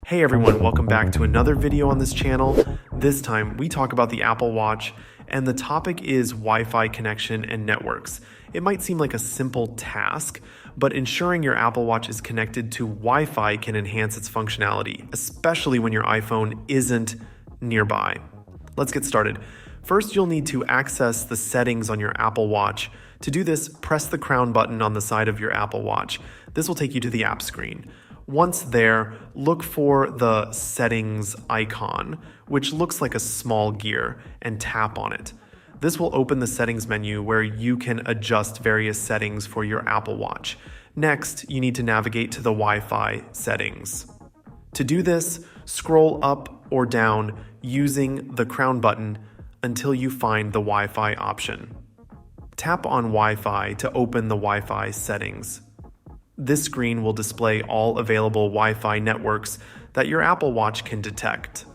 Hey everyone, welcome back to another video on this channel. This time we talk about the Apple Watch and the topic is Wi-Fi connection and networks. It might seem like a simple task, but ensuring your Apple Watch is connected to Wi-Fi can enhance its functionality, especially when your iPhone isn't nearby. Let's get started. First, you'll need to access the settings on your Apple Watch. To do this, press the crown button on the side of your Apple Watch. This will take you to the app screen. Once there, look for the settings icon, which looks like a small gear, and tap on it. This will open the settings menu where you can adjust various settings for your Apple Watch. Next, you need to navigate to the Wi-Fi settings. To do this, scroll up or down using the crown button until you find the Wi-Fi option. Tap on Wi-Fi to open the Wi-Fi settings. This screen will display all available Wi-Fi networks that your Apple Watch can detect.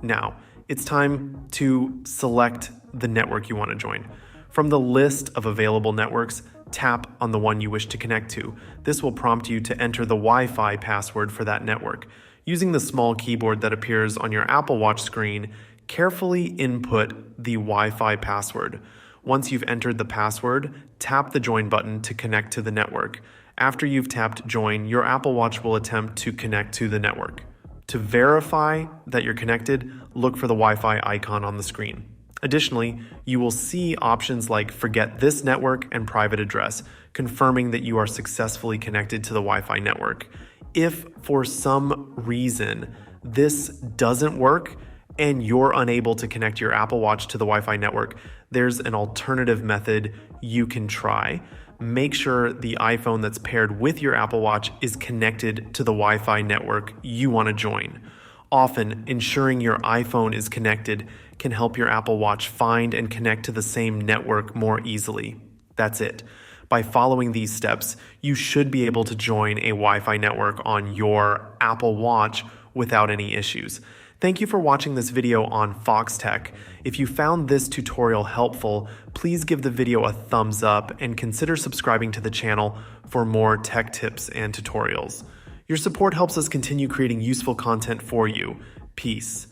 Now, it's time to select the network you want to join. From the list of available networks, tap on the one you wish to connect to. This will prompt you to enter the Wi-Fi password for that network. Using the small keyboard that appears on your Apple Watch screen, carefully input the Wi-Fi password. Once you've entered the password, tap the join button to connect to the network. After you've tapped join, your Apple Watch will attempt to connect to the network. To verify that you're connected, look for the Wi-Fi icon on the screen. Additionally, you will see options like forget this network and private address, confirming that you are successfully connected to the Wi-Fi network. If for some reason this doesn't work and you're unable to connect your Apple Watch to the Wi-Fi network, there's an alternative method you can try. Make sure the iPhone that's paired with your Apple Watch is connected to the Wi-Fi network you want to join. Often, ensuring your iPhone is connected can help your Apple Watch find and connect to the same network more easily. That's it. By following these steps, you should be able to join a Wi-Fi network on your Apple Watch without any issues. Thank you for watching this video on Foxtecc. If you found this tutorial helpful, please give the video a thumbs up and consider subscribing to the channel for more tech tips and tutorials. Your support helps us continue creating useful content for you. Peace.